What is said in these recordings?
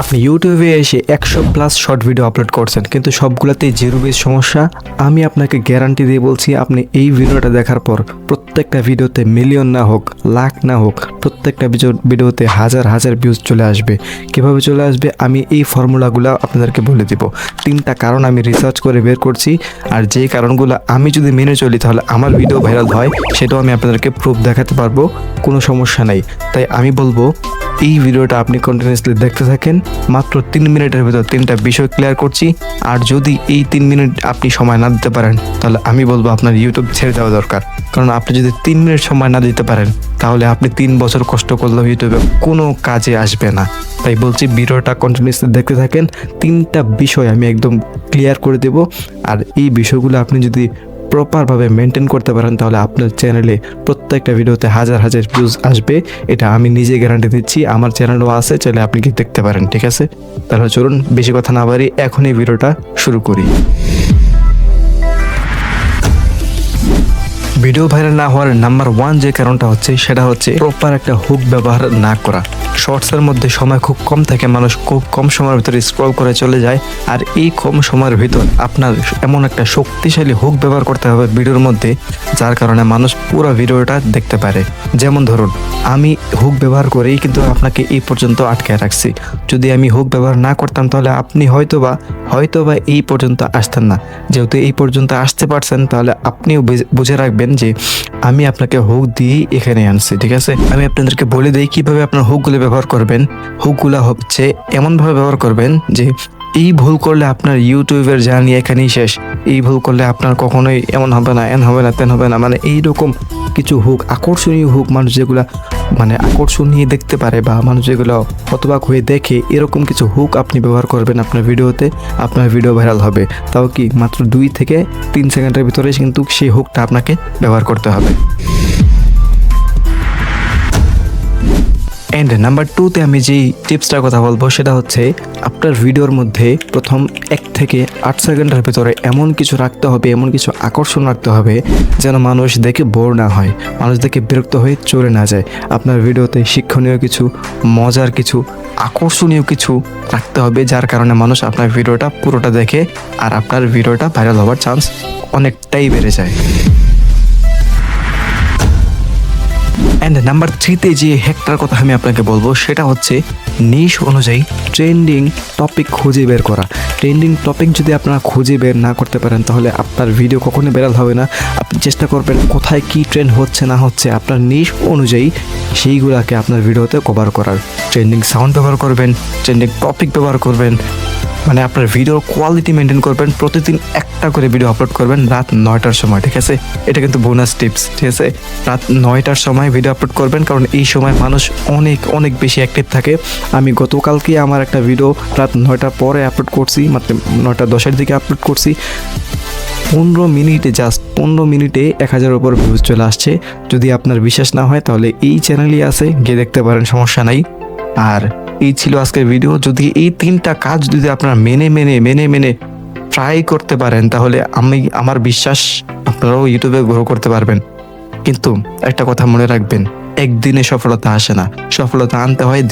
আপনি ইউটিউবে এসে 100+ শর্ট ভিডিও আপলোড করছেন কিন্তু সবগুলোতেই জিরো ভিউজ সমস্যা। আমি আপনাকে গ্যারান্টি দিয়ে বলছি, আপনি এই ভিডিওটা দেখার পর প্রত্যেকটা ভিডিওতে মিলিয়ন না হোক, লাখ না হোক, প্রত্যেকটা ভিডিওতে হাজার হাজার ভিউজ চলে আসবে। কিভাবে চলে আসবে আমি এই ফর্মুলাগুলো আপনাদেরকে বলে দিব। 3টা কারণ আমি রিসার্চ করে বের করছি, আর যেই কারণগুলো আমি যদি মেনে চলি তাহলে আমার ভিডিও ভাইরাল হয়, সেটাও আমি আপনাদেরকে প্রুফ দেখাতে পারবো, কোনো সমস্যা নাই। তাই আমি বলবো এই ভিডিওটা আপনি কন্টিনিউয়াসলি দেখতে থাকেন। মাত্র 3 মিনিটের ভিতর 3টা বিষয় ক্লিয়ার করছি। আর যদি এই 3 মিনিট আপনি সময় না দিতে পারেন তাহলে আমি বলবো আপনার ইউটিউব ছেড়ে দেওয়া দরকার। কারণ আপনি যদি 3 মিনিট সময় না দিতে পারেন তাহলে আপনি 3 বছর কষ্ট করলেও ইউটিউবে কোনো কাজে আসবে না। তাই বলছি ভিডিওটা কন্টিনিউয়াসলি দেখতে থাকেন। 3টা বিষয় আমি একদম ক্লিয়ার করে দেব। আর এই বিষয়গুলো আপনি যদি প্রপারভাবে মেনটেন করতে পারেন তাহলে আপনার চ্যানেলে প্রত্যেকটা ভিডিওতে হাজার হাজার ভিউজ আসবে। এটা আমি নিজে গ্যারান্টি দিচ্ছি, আমার চ্যানেলও আছে, চাইলে আপনি কি দেখতে পারেন। ঠিক আছে, তাহলে চলুন বেশি কথা না বাড়ি এখনই ভিডিওটা শুরু করি। ভিডিও ভাইরাল না হওয়ার নাম্বার 1 যে কারণটা হচ্ছে সেটা হচ্ছে প্রপার একটা হুক ব্যবহার না করা। শর্টসের মধ্যে সময় খুব কম থাকে, মানুষ খুব কম সময়ের ভিতরে স্ক্রল করে চলে যায়। আর এই কম সময়ের ভিতর আপনার এমন একটা শক্তিশালী হুক ব্যবহার করতে হবে ভিডিওর মধ্যে, যার কারণে মানুষ পুরো ভিডিওটা দেখতে পারে। যেমন ধরুন, আমি হুক ব্যবহার করেই কিন্তু আপনাকে এই পর্যন্ত আটকে রাখছি। যদি আমি হুক ব্যবহার না করতাম তাহলে আপনি হয়তোবা এই পর্যন্ত আসতেন না। যেহেতু এই পর্যন্ত আসতে পারছেন তাহলে আপনিও বুঝে রাখবেন যে আমি আপনাকে হুক দিয়েই এখানে আনছি। ঠিক আছে, আমি আপনাদেরকে বলে দিই কিভাবে আপনার হুকগুলো ব্যবহার করবেন। হুকগুলো হচ্ছে এমনভাবে ব্যবহার করবেন যে এই ভুল করলে আপনার ইউটিউবের জার্নি এখানেই শেষ। এই ভুল করলে আপনার কখনোই এমন হবে না, এন হবে না, তেন হবে না, মানে এইরকম কিছু হুক, আকর্ষণীয় হুক, মানুষ যেগুলা মানে আকর্ষণীয় দেখতে পারে বা মানুষ যেগুলো হতবাক হয়ে দেখে, এরকম কিছু হুক আপনি ব্যবহার করবেন আপনার ভিডিওতে। আপনার ভিডিও ভাইরাল হবে, তাও কি মাত্র 2 থেকে 3 সেকেন্ডের ভিতরে কিন্তু সেই হুকটা আপনাকে ব্যবহার করতে হবে। এন্ড নাম্বার 2তে আমি যেই টিপসটার কথা বলবো সেটা হচ্ছে আপনার ভিডিওর মধ্যে প্রথম 1 থেকে 8 সেকেন্ডের ভিতরে এমন কিছু রাখতে হবে, এমন কিছু আকর্ষণ রাখতে হবে যেন মানুষ দেখে বোর না হয়, মানুষ দেখে বিরক্ত হয়ে চলে না যায়। আপনার ভিডিওতে শিক্ষণীয় কিছু, মজার কিছু, আকর্ষণীয় কিছু রাখতে হবে, যার কারণে মানুষ আপনার ভিডিওটা পুরোটা দেখে আর আপনার ভিডিওটা ভাইরাল হওয়ার চান্স অনেকটাই বেড়ে যায়। অ্যান্ড নাম্বার 3তে যে হ্যাকটার কথা আমি আপনাকে বলবো সেটা হচ্ছে নিশ অনুযায়ী ট্রেন্ডিং টপিক খুঁজে বের করা। ট্রেন্ডিং টপিক যদি আপনারা খুঁজে বের না করতে পারেন তাহলে আপনার ভিডিও কখনোই ভাইরাল হবে না। আপনি চেষ্টা করবেন কোথায় কি ট্রেন্ড হচ্ছে না হচ্ছে, আপনার নিশ অনুযায়ী সেইগুলোকে আপনার ভিডিওতে কভার করার। ট্রেন্ডিং সাউন্ড ব্যবহার করবেন, ট্রেন্ডিং টপিক ব্যবহার করবেন, মানে আপনার ভিডিওর কোয়ালিটি মেনটেন করবেন। প্রতিদিন একটা করে ভিডিও আপলোড করবেন রাত 9টার সময়। ঠিক আছে, এটা কিন্তু বোনাস টিপস। ঠিক আছে, রাত 9টার সময় ভিডিও আপলোড করবেন, কারণ এই সময় মানুষ অনেক বেশি অ্যাক্টিভ থাকে। আমি গতকালকে আমার একটা ভিডিও রাত 9টার পরে আপলোড করছি, মানে 9:10 দিকে আপলোড করছি। 15 মিনিটে, জাস্ট 15 মিনিটে 1000-এর উপর ভিউজ চলে আসছে। যদি আপনার বিশ্বাস না হয় তাহলে এই চ্যানেলই আছে, গিয়ে দেখতে পারেন, সমস্যা নাই। আর এই ছিল আজকের ভিডিও। যদি এই 3টা কাজ যদি আপনারা মেনে ট্রাই করতে পারেন তাহলে আমার বিশ্বাস আপনারাও ইউটিউবে গ্রো করতে পারবেন। কিন্তু একটা কথা মনে রাখবেন, একদিনে সফলতা আসে না, সফলতা আনতে হয়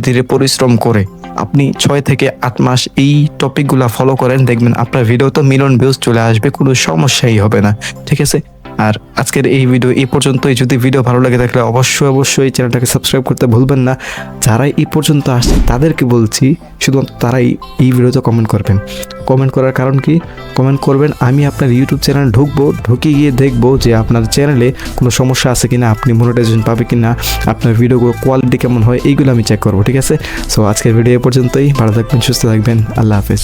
ধীরে পরিশ্রম করে। আপনি 6 থেকে 8 মাস এই টপিকগুলা ফলো করেন, দেখবেন আপনার ভিডিও তো মিলিয়ন ভিউজ চলে আসবে, কোনো সমস্যাই হবে না। ঠিক আছে, আর আজকের এই ভিডিও এই পর্যন্তই। যদি ভিডিও ভালো লাগে থাকলে অবশ্যই চ্যানেলটাকে সাবস্ক্রাইব করতে ভুলবেন না। যারা এই পর্যন্ত আসছে তাদেরকে বলছি শুধুমাত্র তারাই এই ভিডিওতে কমেন্ট করবেন। কমেন্ট করার কারণ কি? কমেন্ট করবেন, আমি আপনার ইউটিউব চ্যানেল ঢুকে গিয়ে দেখবো যে আপনার চ্যানেলে কোনো সমস্যা আছে কিনা, আপনি মনিটাইজেশন পাবে কিনা, আপনার ভিডিওগুলো কোয়ালিটি কেমন হয়, এইগুলো আমি চেক করবো। ঠিক আছে, সো আজকের ভিডিও এ পর্যন্তই। ভালো থাকবেন, সুস্থ থাকবেন, আল্লাহ হাফেজ।